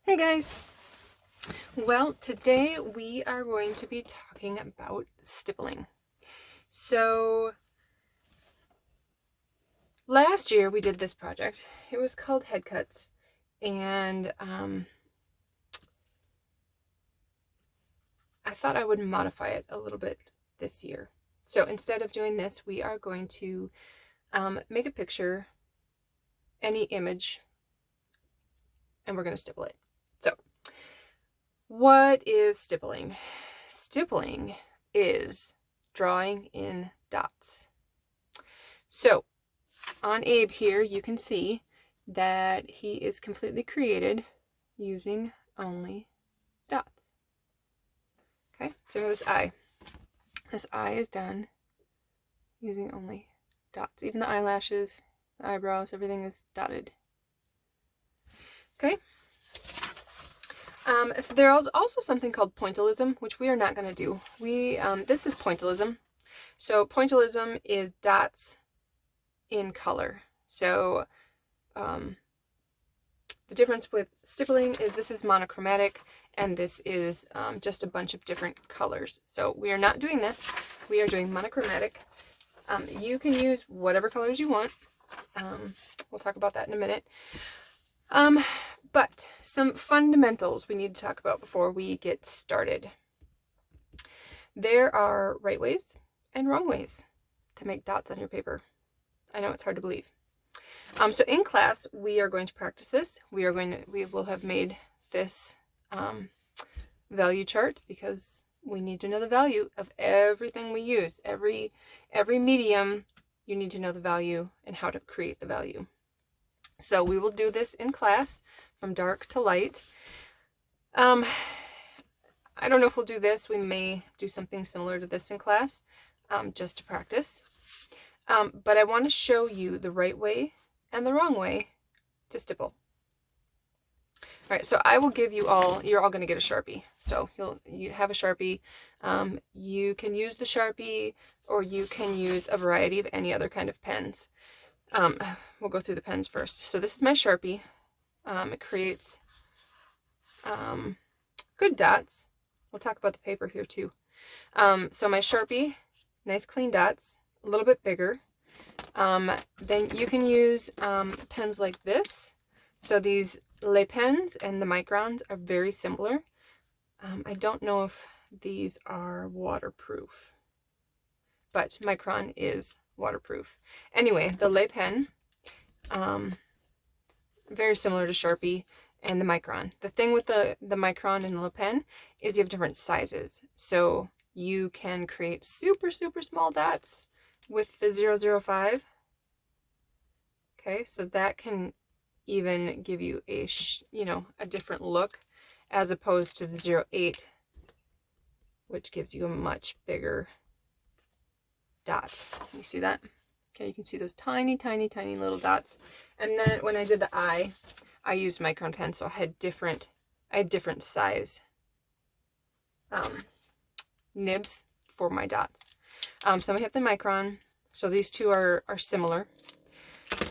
Hey guys! Well, today we are going to be talking about stippling. So, last year we did this project. It was called Head Cuts, and I thought I would modify it a little bit this year. So, instead of doing this, we are going to make a picture, any image, and we're going to stipple it. So, what is stippling? Stippling is drawing in dots. So, on Abe here, you can see that he is completely created using only dots. Okay, so this eye. This eye is done using only dots. Even the eyelashes, the eyebrows, everything is dotted. Okay. So there's also something called pointillism, which we are not going to do. This is pointillism. So pointillism is dots in color. So the difference with stippling is this is monochromatic and this is just a bunch of different colors. So we are not doing this. We are doing monochromatic. You can use whatever colors you want. We'll talk about that in a minute. But some fundamentals we need to talk about before we get started. There are right ways and wrong ways to make dots on your paper. I know it's hard to believe. So in class, we are going to practice this. We will have made this value chart because we need to know the value of everything we use. Every medium, you need to know the value and how to create the value. So we will do this in class from dark to light. I don't know if we'll do this. We may do something similar to this in class just to practice. But I want to show you the right way and the wrong way to stipple. All right, so I will give you all, you're all going to get a Sharpie. So you have a Sharpie. You can use the Sharpie or you can use a variety of any other kind of pens. We'll go through the pens first. So this is my Sharpie. It creates good dots. We'll talk about the paper here too. So my Sharpie, nice clean dots, a little bit bigger. Then you can use pens like this. So these LLA pens and the microns are very similar. I don't know if these are waterproof, but micron is waterproof. Anyway, the LLA pen, very similar to Sharpie and the micron. The thing with the micron and the LLA pen is you have different sizes. So you can create super, super small dots with the 005. Okay, so that can even give you a different look as opposed to the 08, which gives you a much bigger dot. You see that? Okay, you can see those tiny, tiny, tiny little dots. And then when I did the eye, I used micron pen, so I had different size nibs for my dots. So we have the micron. So these two are similar.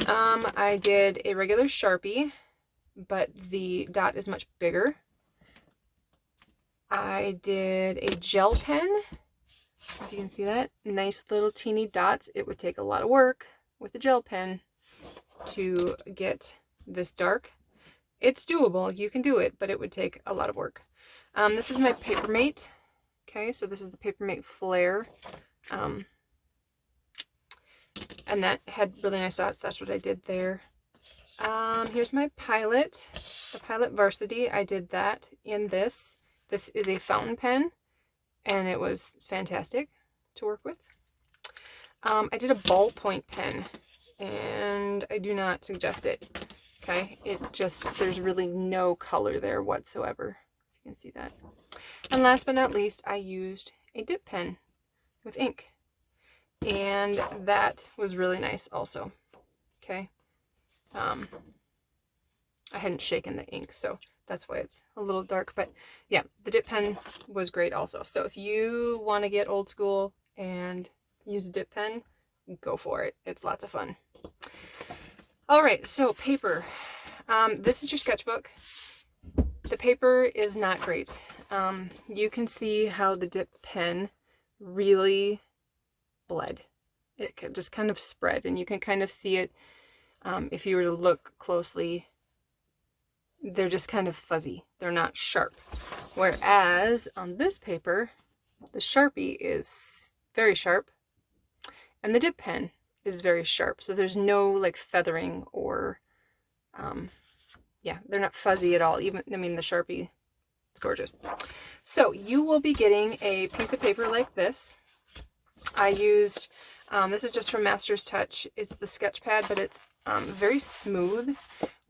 I did a regular Sharpie, but the dot is much bigger. I did a gel pen, if you can see that. Nice little teeny dots. It would take a lot of work with a gel pen to get this dark. It's doable, you can do it, but it would take a lot of work. This is my Papermate. Okay, so this is the Papermate Flare. And that had really nice dots. That's what I did there. Here's my Pilot, the Pilot Varsity. I did that in this. This is a fountain pen, and it was fantastic to work with. I did a ballpoint pen, and I do not suggest it. Okay, there's really no color there whatsoever. You can see that. And last but not least, I used a dip pen with ink. And that was really nice also. Okay. I hadn't shaken the ink, so that's why it's a little dark. But yeah, the dip pen was great also. So if you want to get old school and use a dip pen, go for it. It's lots of fun. All right, so paper. This is your sketchbook. The paper is not great. You can see how the dip pen really bled. It just kind of spread, and you can kind of see it if you were to look closely. They're just kind of fuzzy. They're not sharp. Whereas on this paper, the Sharpie is very sharp, and the dip pen is very sharp. So there's no like feathering or, yeah, they're not fuzzy at all. Even, I mean, the Sharpie, it's gorgeous. So you will be getting a piece of paper like this. I used, this is just from Master's Touch. It's the sketch pad, but it's very smooth,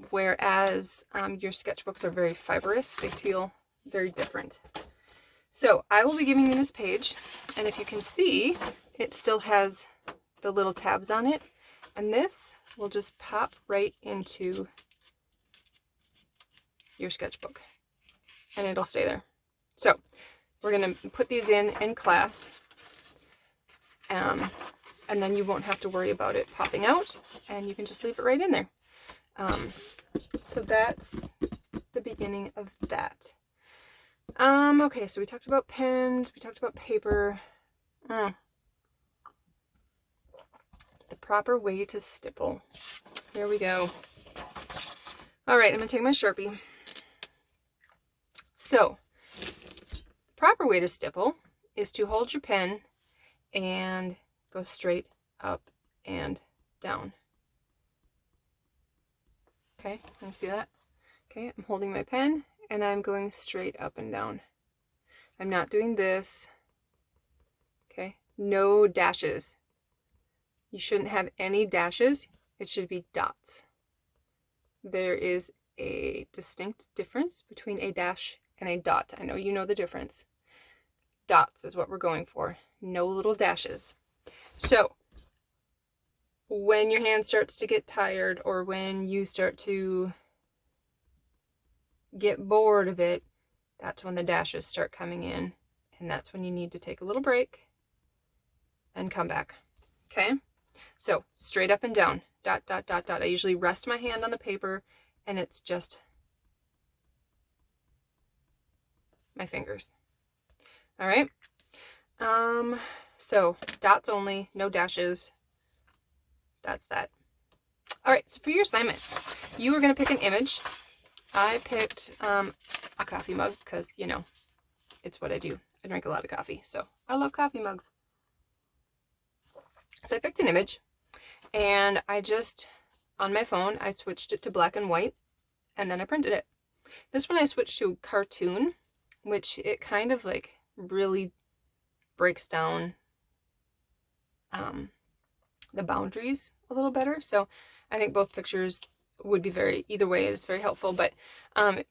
whereas your sketchbooks are very fibrous. They feel very different. So I will be giving you this page, and if you can see, it still has the little tabs on it, and this will just pop right into your sketchbook, and it'll stay there. So we're going to put these in class, and then you won't have to worry about it popping out, and you can just leave it right in there. So that's the beginning of that. Okay, so we talked about pens, we talked about paper. The proper way to stipple. Here we go. All right, I'm gonna take my Sharpie. So, the proper way to stipple is to hold your pen and go straight up and down. Okay, can you see that? Okay, I'm holding my pen and I'm going straight up and down. I'm not doing this. Okay, no dashes. You shouldn't have any dashes. It should be dots. There is a distinct difference between a dash and a dot. I know you know the difference. Dots is what we're going for. No little dashes. So, when your hand starts to get tired, or when you start to get bored of it, that's when the dashes start coming in, and that's when you need to take a little break and come back. Okay? So, straight up and down, dot, dot, dot, dot. I usually rest my hand on the paper, and it's just my fingers. All right? So, dots only, no dashes. That's that. All right, so for your assignment, you are going to pick an image. I picked a coffee mug because, you know, it's what I do. I drink a lot of coffee, so I love coffee mugs. So I picked an image, and I just, on my phone, I switched it to black and white, and then I printed it. This one I switched to cartoon, which it kind of like really breaks down the boundaries a little better. So I think both pictures would be either way is very helpful, but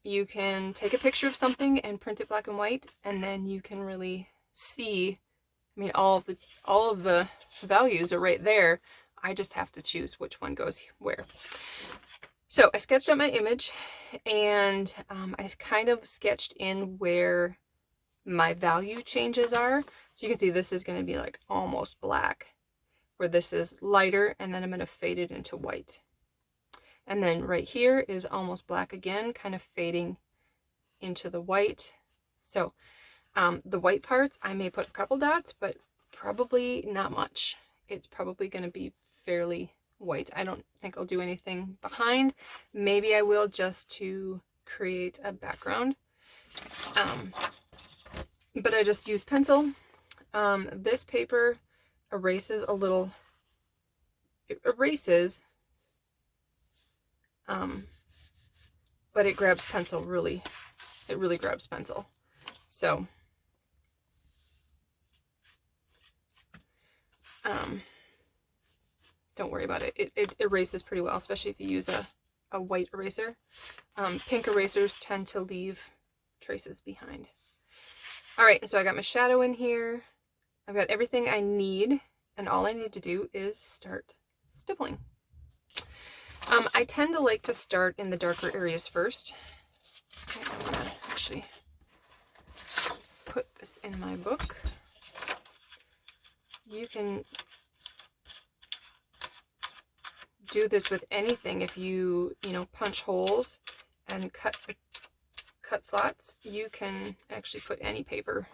you can take a picture of something and print it black and white, and then you can really see, I mean, all of the values are right there. I just have to choose which one goes where. So I sketched out my image, and I kind of sketched in where my value changes are. So you can see this is going to be like almost black, where this is lighter, and then I'm going to fade it into white. And then right here is almost black again, kind of fading into the white. So the white parts, I may put a couple dots, but probably not much. It's probably going to be fairly white. I don't think I'll do anything behind. Maybe I will, just to create a background. But I just use pencil. This paper erases a little. It erases, but it grabs pencil really. It really grabs pencil. So, don't worry about it. It erases pretty well, especially if you use a white eraser. Pink erasers tend to leave traces behind. All right, so I got my shadow in here. I've got everything I need, and all I need to do is start stippling. I tend to like to start in the darker areas first. Okay, I'm gonna actually put this in my book. You can do this with anything. If you punch holes and cut cut slots, you can actually put any paper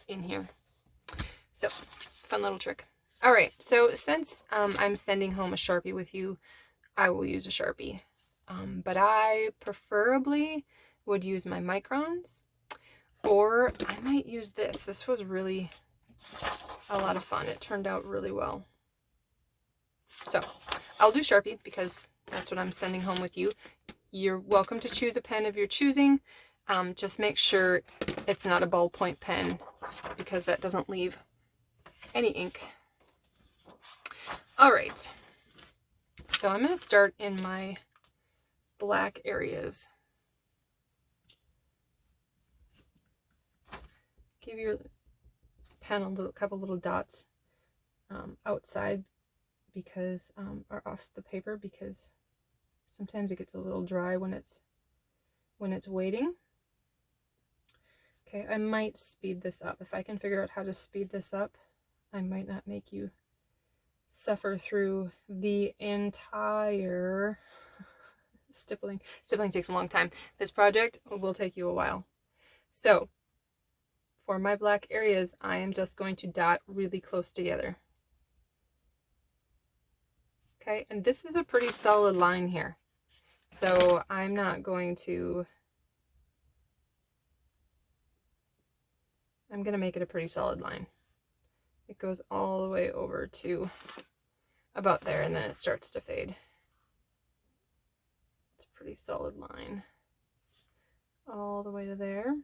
in here. So, fun little trick. All right, so since I'm sending home a Sharpie with you, I will use a Sharpie. But I preferably would use my microns, or I might use this. This was really a lot of fun. It turned out really well. So I'll do Sharpie because that's what I'm sending home with you. You're welcome to choose a pen of your choosing. Just make sure it's not a ballpoint pen because that doesn't leave any ink. All right, so I'm going to start in my black areas. Give your pen a couple little dots outside because or off the paper, because sometimes it gets a little dry when it's waiting. Okay, I might speed this up. If I can figure out how to speed this up, I might not make you suffer through the entire stippling. Stippling takes a long time. This project will take you a while. So for my black areas, I am just going to dot really close together. Okay, and this is a pretty solid line here. So I'm not going to, I'm going to make it a pretty solid line. It goes all the way over to about there, and then it starts to fade. It's a pretty solid line. All the way to there.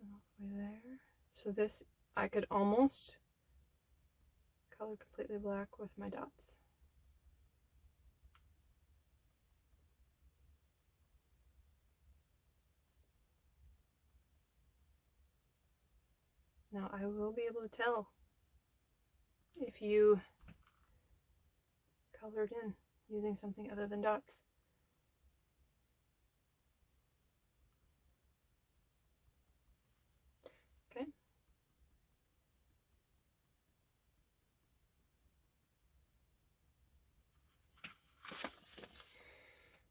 All the way there. So this, I could almost color completely black with my dots. Now I will be able to tell if you colored in using something other than dots. Okay.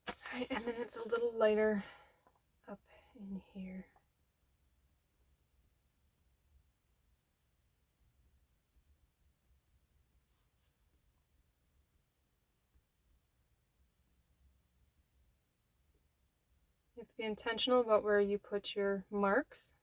All right, and then it's a little lighter up in here. You have to be intentional about where you put your marks.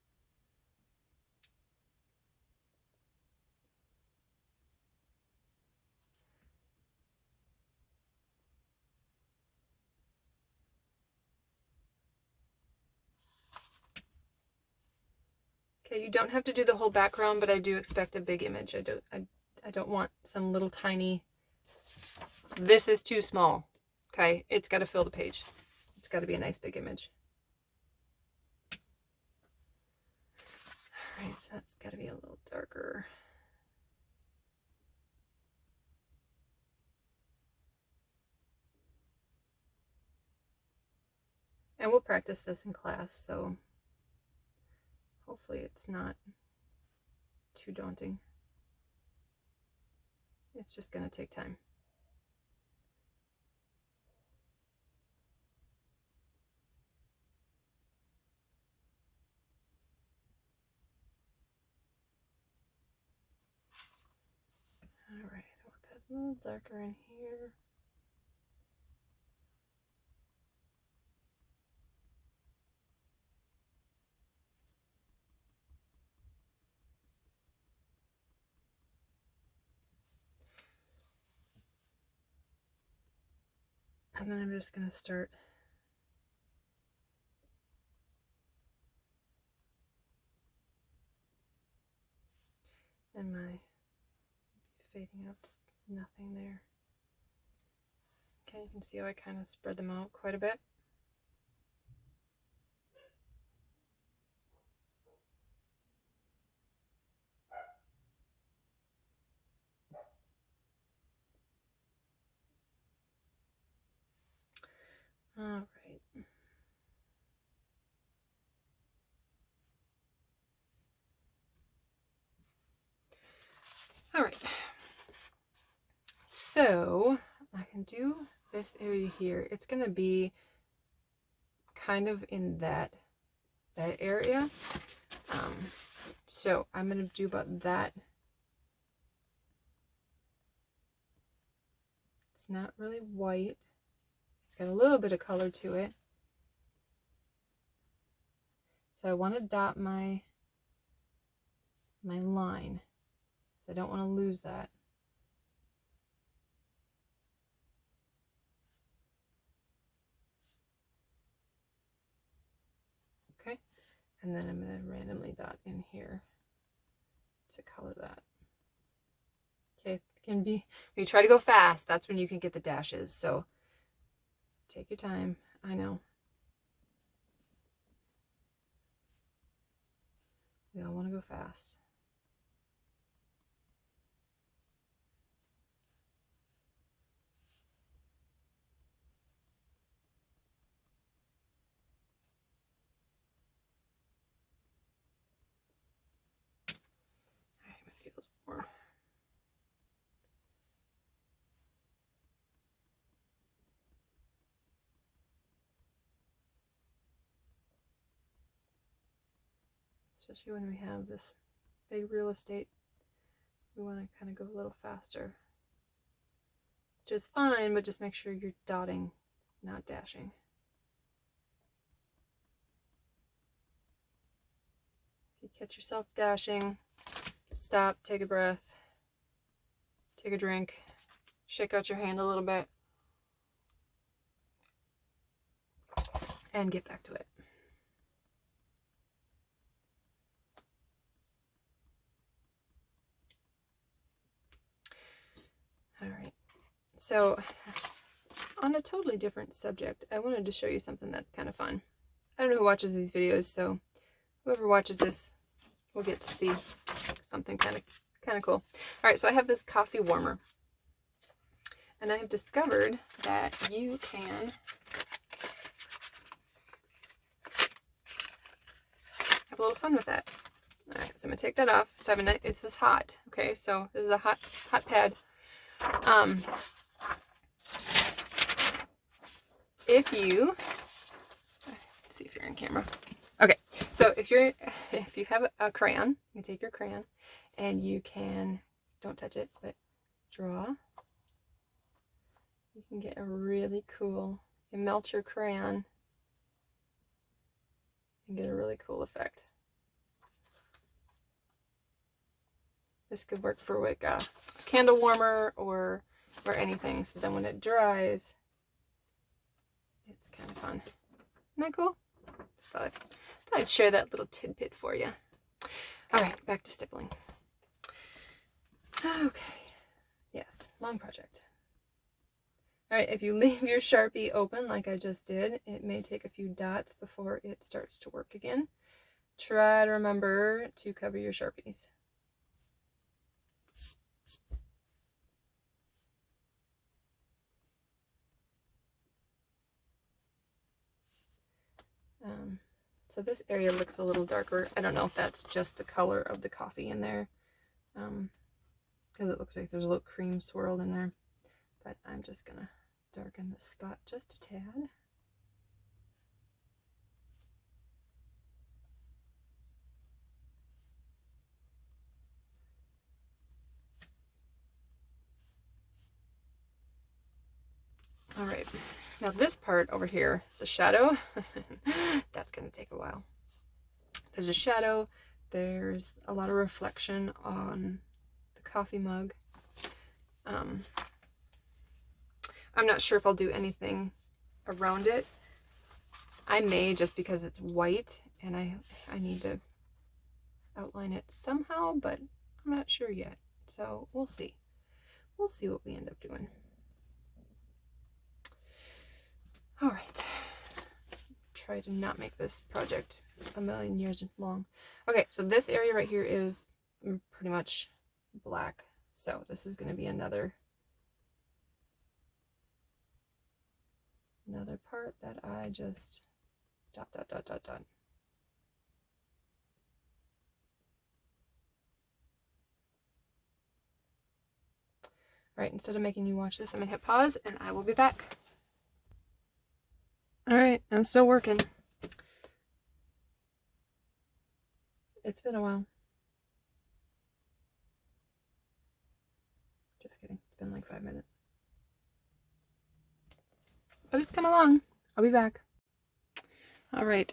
Okay, you don't have to do the whole background, but I do expect a big image. I don't want some little tiny, this is too small. Okay, it's got to fill the page. It's got to be a nice big image. All right, so that's got to be a little darker. And we'll practice this in class, so hopefully it's not too daunting. It's just going to take time. All right, I want that a little darker in here. And then I'm just going to start and my fading out, nothing there. Okay, you can see how I kind of spread them out quite a bit. All right. All right. So I can do this area here, it's going to be kind of in that area. So I'm going to do about that. It's not really white. It's got a little bit of color to it. So I want to dot my line. I don't want to lose that. Okay, and then I'm going to randomly dot in here to color that. Okay, it can be, when you try to go fast, that's when you can get the dashes. So take your time. I know. We all want to go fast. All right, I'm going to do a little more. Especially when we have this big real estate, we want to kind of go a little faster. Which is fine, but just make sure you're dotting, not dashing. If you catch yourself dashing, stop, take a breath, take a drink, shake out your hand a little bit, and get back to it. All right, so on a totally different subject, I wanted to show you something that's kind of fun. I don't know who watches these videos, so whoever watches this will get to see something kind of cool. All right, so I have this coffee warmer, and I have discovered that you can have a little fun with that. All right, so I'm gonna take that off. So I have this is hot. Okay, so this is a hot pad. If you let's see if you're in camera. Okay, so if you have a crayon, you can take your crayon and you can, don't touch it, but draw. You can get a really cool, you melt your crayon and get a really cool effect. This could work for like a candle warmer or anything. So then when it dries, it's kind of fun. Isn't that cool? Just thought I'd share that little tidbit for you. All right, back to stippling. Okay, yes, long project. All right, if you leave your Sharpie open like I just did, it may take a few dots before it starts to work again. Try to remember to cover your Sharpies. So this area looks a little darker. I don't know if that's just the color of the coffee in there, because it looks like there's a little cream swirled in there, but I'm just gonna darken this spot just a tad. All right, now this part over here, the shadow, that's gonna take a while. There's a shadow, there's a lot of reflection on the coffee mug. I'm not sure if I'll do anything around it. I may, just because it's white and I need to outline it somehow, but I'm not sure yet. So we'll see. We'll see what we end up doing. All right. Try to not make this project a million years long. Okay, so this area right here is pretty much black. So this is going to be another part that I just dot, dot, dot, dot, dot. All right, instead of making you watch this, I'm gonna hit pause and I will be back. All right, I'm still working. It's been a while. Just kidding. It's been like 5 minutes. But it's come along. I'll be back. All right.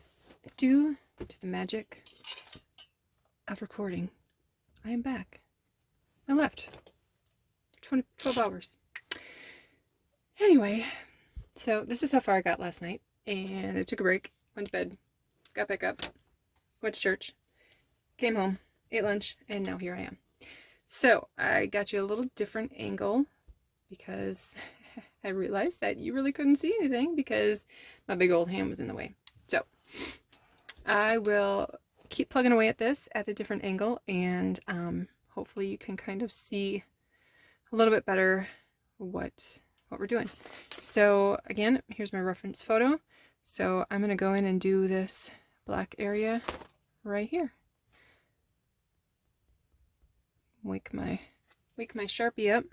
Due to the magic of recording, I am back. I left. 12 hours. Anyway, so this is how far I got last night. And I took a break, went to bed, got back up, went to church, came home, ate lunch, and now here I am. So I got you a little different angle because I realized that you really couldn't see anything because my big old hand was in the way. So I will keep plugging away at this at a different angle, and hopefully you can kind of see a little bit better what we're doing. So again, here's my reference photo. So I'm going to go in and do this black area right here. Wake my Sharpie up.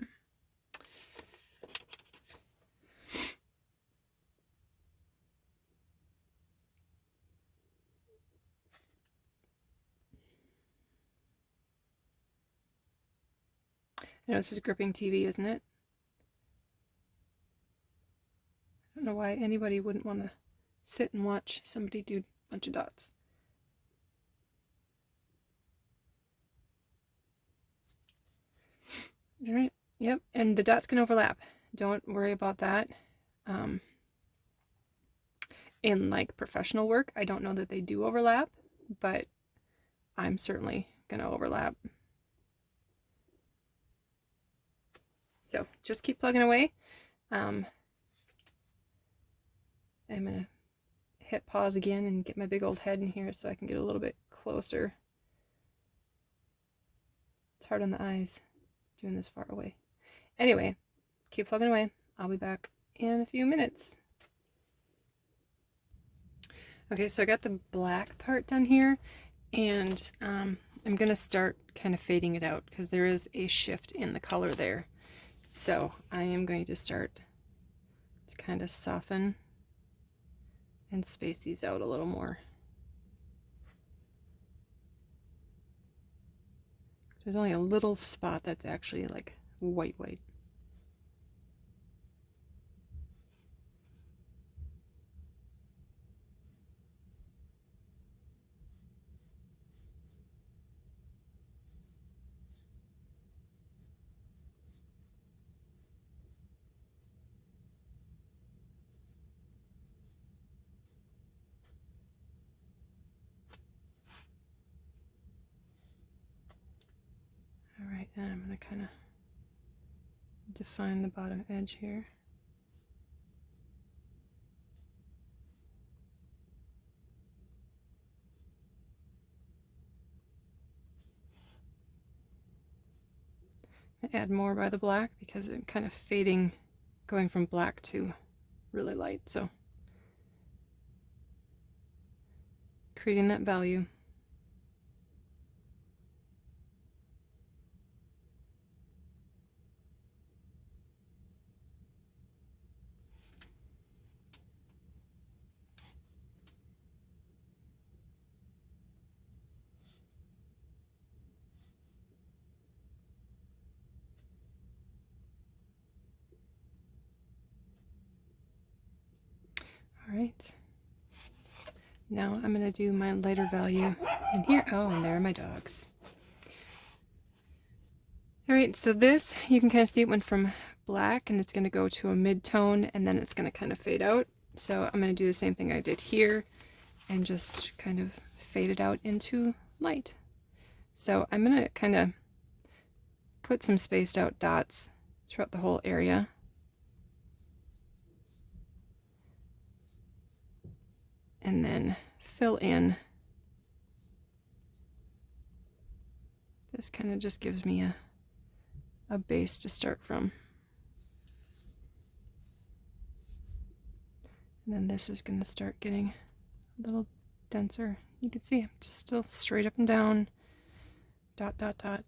I know this is gripping TV, isn't it? I don't know why anybody wouldn't want to sit and watch somebody do a bunch of dots. All right. Yep. And the dots can overlap. Don't worry about that. In like professional work, I don't know that they do overlap, but I'm certainly going to overlap. So just keep plugging away. I'm going to hit pause again and get my big old head in here so I can get a little bit closer. It's hard on the eyes doing this far away. Anyway, keep plugging away. I'll be back in a few minutes. Okay, so I got the black part done here, and I'm going to start kind of fading it out because there is a shift in the color there. So I am going to start to kind of soften and space these out a little more. There's only a little spot that's actually like white. All right, and I'm going to kind of define the bottom edge here. Add more by the black because I'm kind of fading, going from black to really light, so creating that value. All right. Now I'm going to do my lighter value in here. Oh, and there are my dogs. All right, so this, you can kind of see it went from black and it's going to go to a mid-tone and then it's going to kind of fade out. So I'm going to do the same thing I did here and just kind of fade it out into light. So I'm going to kind of put some spaced out dots throughout the whole area. And then fill in. This kind of just gives me a base to start from. And then this is going to start getting a little denser. You can see I'm just still straight up and down, dot, dot, dot.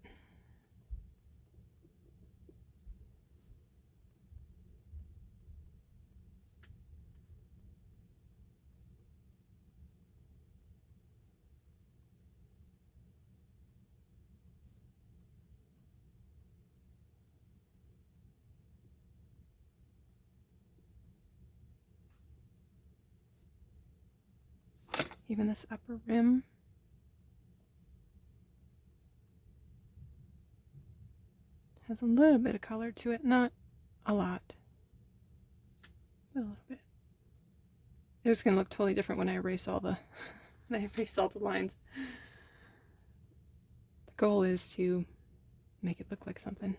Even this upper rim. Has a little bit of color to it, not a lot, but a little bit. It's going to look totally different when I erase all the lines. The goal is to make it look like something.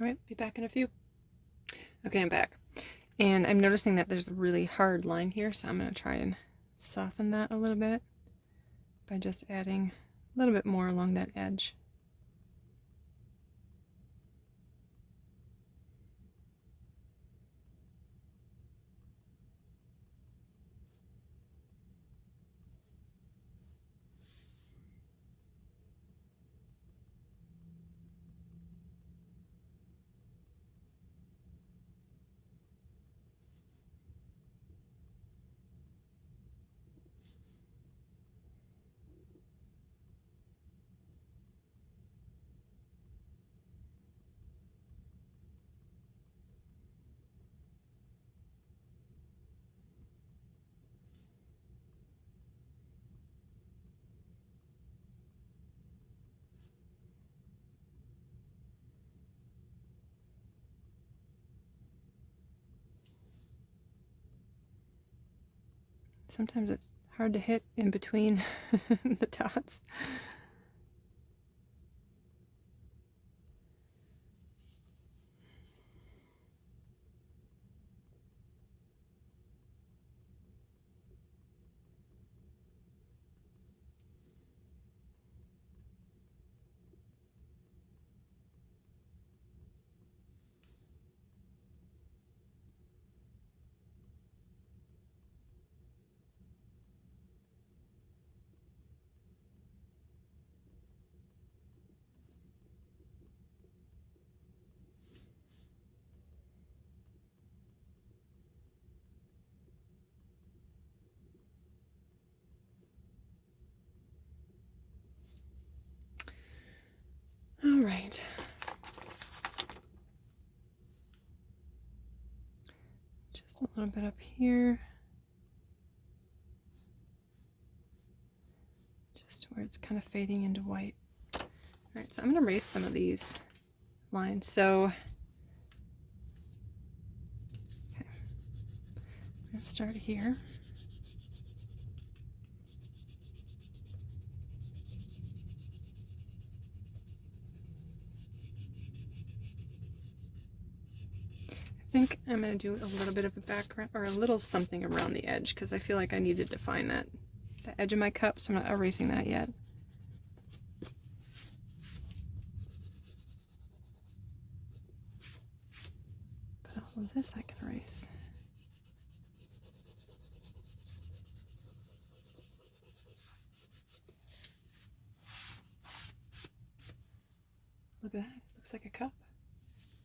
All right, be back in a few. Okay, I'm back. And I'm noticing that there's a really hard line here, so I'm going to try and soften that a little bit by just adding a little bit more along that edge. Sometimes it's hard to hit in between the dots. All right. Just a little bit up here. Just where it's kind of fading into white. All right, so I'm going to erase some of these lines. So, okay, I'm going to start here. I think I'm going to do a little bit of a background or a little something around the edge because I feel like I need to define that, the edge of my cup, so I'm not erasing that yet. But all of this I can erase. Look at that, it looks like a cup.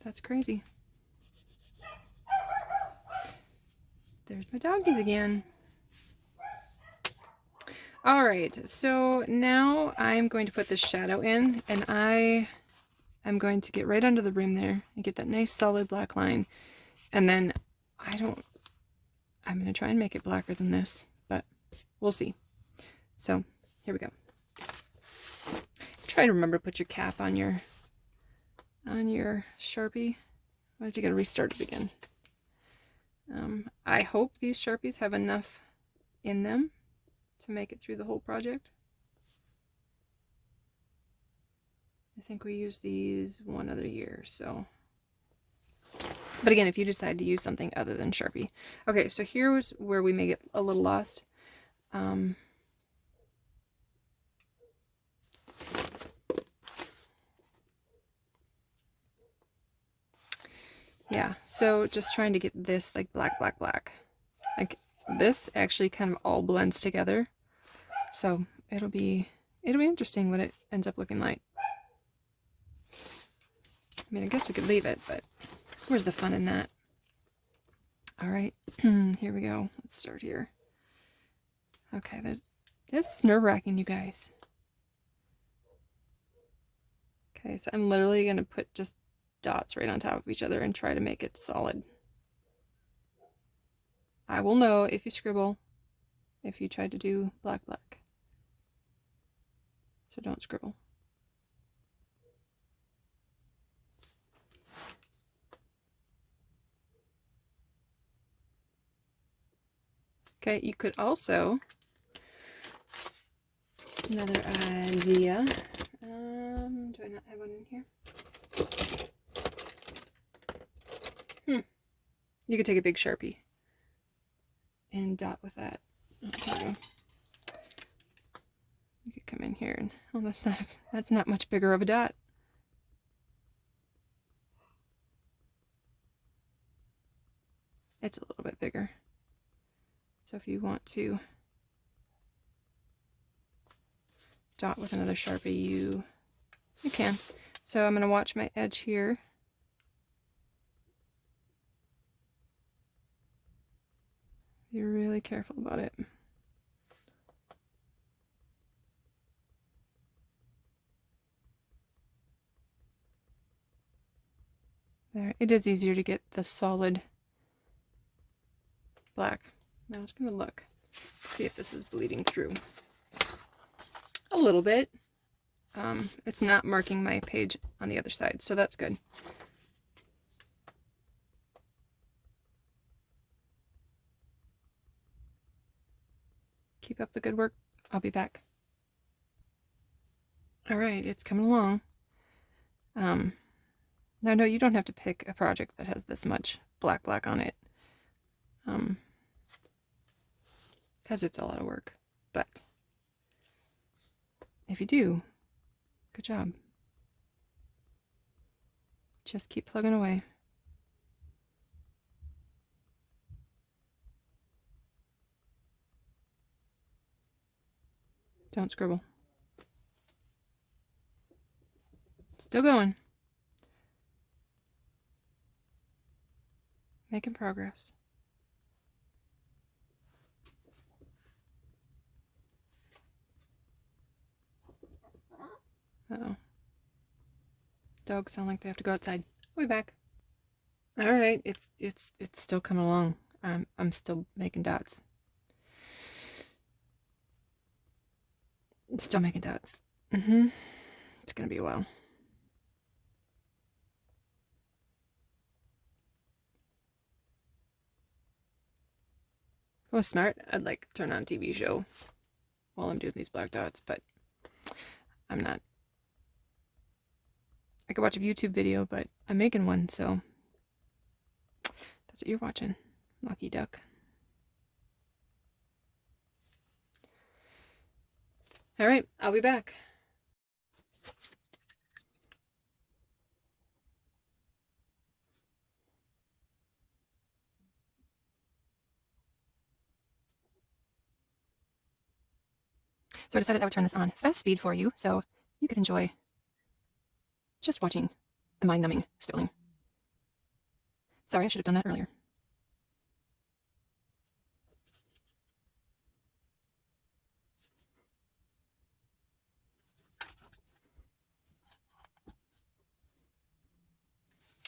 That's crazy. There's my doggies again. All right, so now I'm going to put this shadow in, and I'm going to get right under the rim there and get that nice solid black line. And then I'm going to try and make it blacker than this, but we'll see. So here we go. Try to remember to put your cap on your Sharpie. Otherwise you got to restart it again. I hope these Sharpies have enough in them to make it through the whole project. I think we used these one other year, so But again, if you decide to use something other than Sharpie. Okay, so here's where we may get a little lost. Yeah, so just trying to get this like black, black, black. Like this actually kind of all blends together. So it'll be interesting what it ends up looking like. I mean, I guess we could leave it, but where's the fun in that? All right, here we go. Let's start here. Okay, this is nerve-wracking, you guys. Okay, so I'm literally gonna put just dots right on top of each other and try to make it solid. I will know if you scribble, if you try to do black, black. So don't scribble. Okay, you could also, another idea, do I not have one in here? You could take a big Sharpie and dot with that. Okay. You could come in here and, oh, that's not much bigger of a dot. It's a little bit bigger. So if you want to dot with another Sharpie, you can. So I'm going to watch my edge here. Be really careful about it. There, it is easier to get the solid black. Now I was going to look, see if this is bleeding through. A little bit. It's not marking my page on the other side, so that's good. Keep up the good work. I'll be back. All right, it's coming along. Now, no, you don't have to pick a project that has this much black on it, because it's a lot of work. But if you do, good job. Just keep plugging away. Don't scribble. Still going. Making progress. Uh-oh. Dogs sound like they have to go outside. I'll be back. All right, it's still coming along. I'm still making dots. Still making dots. It's gonna be a while. If I was smart, I'd like turn on a TV show while I'm doing these black dots, but I'm not. I could watch a YouTube video, but I'm making one, so that's what you're watching. Lucky duck. All right, I'll be back. So I decided I would turn this on fast speed for you, so you could enjoy just watching the mind-numbing Stippling. Sorry, I should have done that earlier.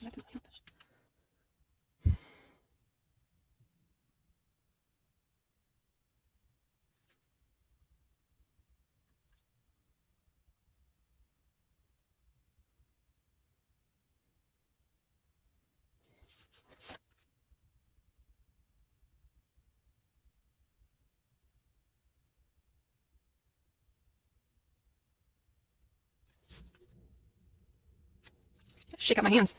That didn't help. Shake out my hands.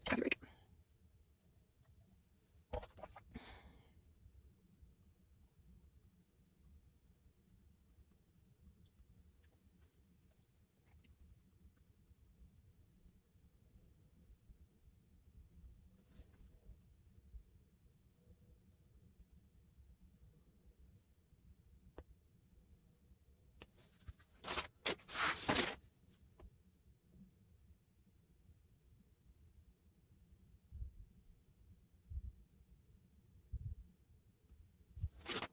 Coffee break.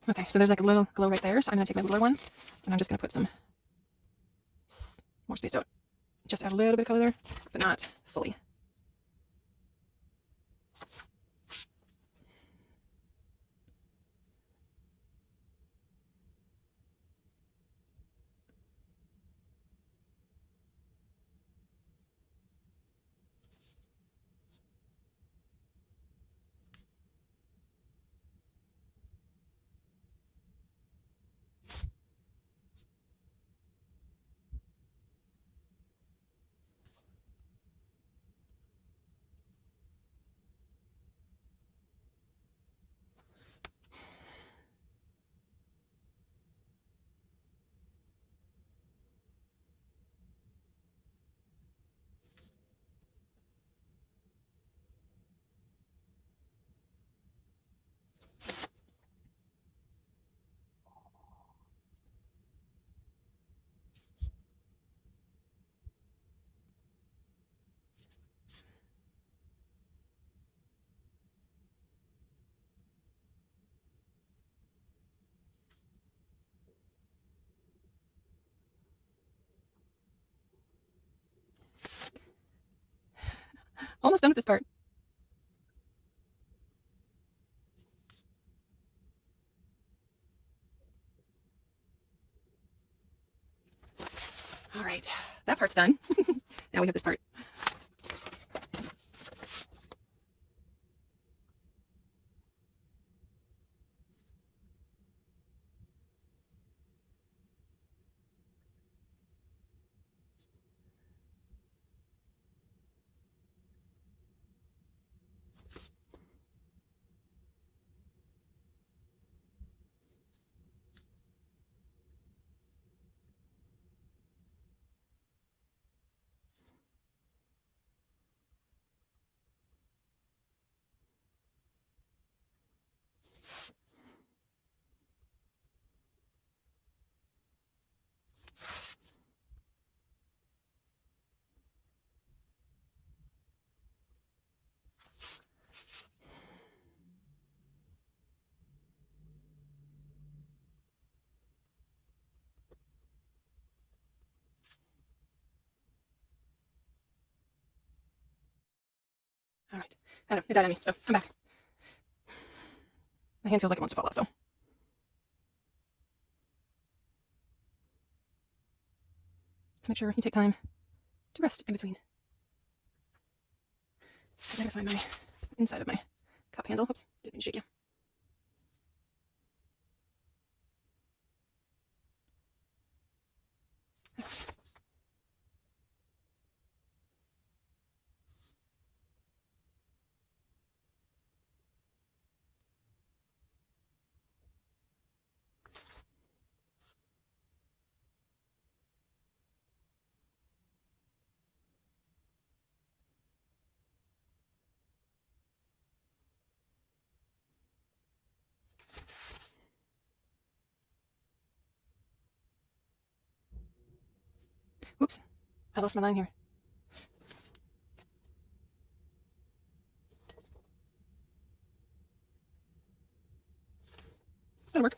Okay, so there's like a little glow right there. So I'm going to take my littler one and I'm just going to put some more spaced out. Just add a little bit of color there, but not fully. Almost done with this part. All right, that part's done. Now we have this part. All right, I know, it died on me, so I'm back. My hand feels like it wants to fall off though. So make sure you take time to rest in between. I gotta find my inside of my cup handle. Oops, didn't mean to shake you. Oops, I lost my line here. That'll work.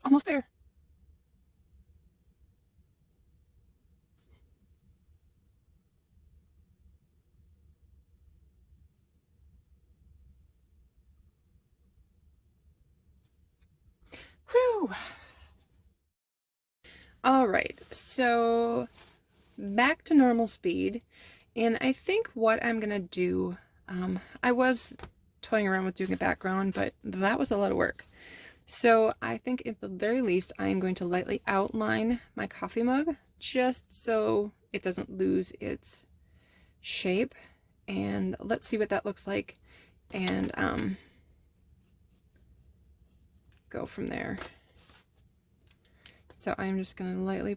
Almost there. Whew. All right, so back to normal speed. And I think what I'm gonna do I was toying around with doing a background, but that was a lot of work. So I think at the very least, I am going to lightly outline my coffee mug just so it doesn't lose its shape. And let's see what that looks like and go from there. So I'm just going to lightly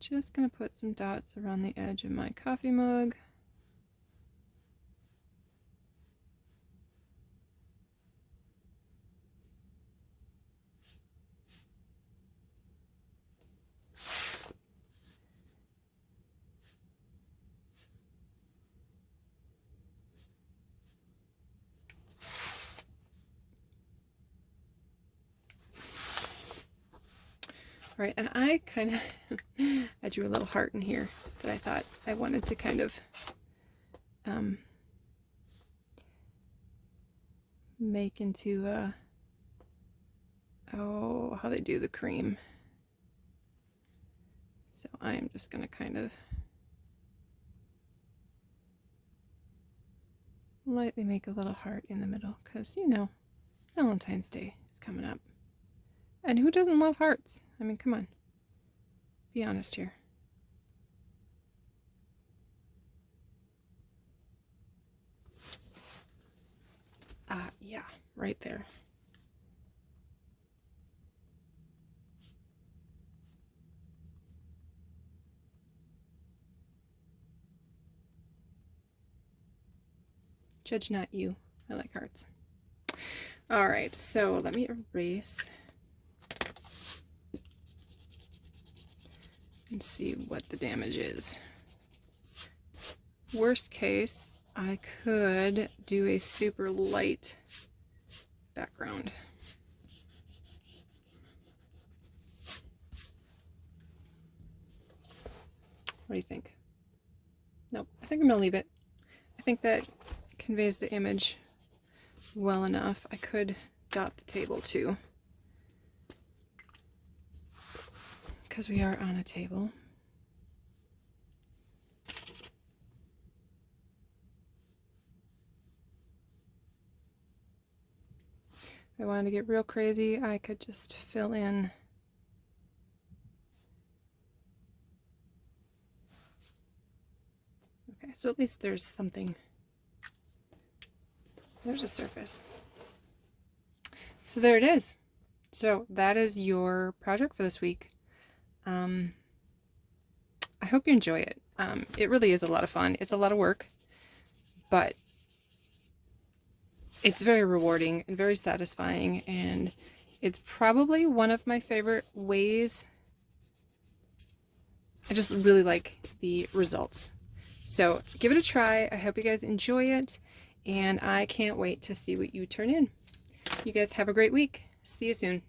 just going to put some dots around the edge of my coffee mug. All right, and I kind of, I drew a little heart in here that I thought I wanted to kind of make into, oh, how they do the cream. So I'm just going to kind of lightly make a little heart in the middle because, you know, Valentine's Day is coming up. And who doesn't love hearts? I mean, come on. Be honest here. Yeah, right there. Judge not you. I like hearts. All right, so let me erase and see what the damage is. Worst case, I could do a super light background. What do you think? Nope, I think I'm gonna leave it. I think that conveys the image well enough. I could dot the table too, because we are on a table. If I wanted to get real crazy, I could just fill in okay, so at least there's something. There's a surface. So there it is. So that is your project for this week. I hope you enjoy it. It really is a lot of fun. It's a lot of work, but it's very rewarding and very satisfying, and it's probably one of my favorite ways. I just really like the results. So give it a try. I hope you guys enjoy it, and I can't wait to see what you turn in. You guys have a great week. See you soon.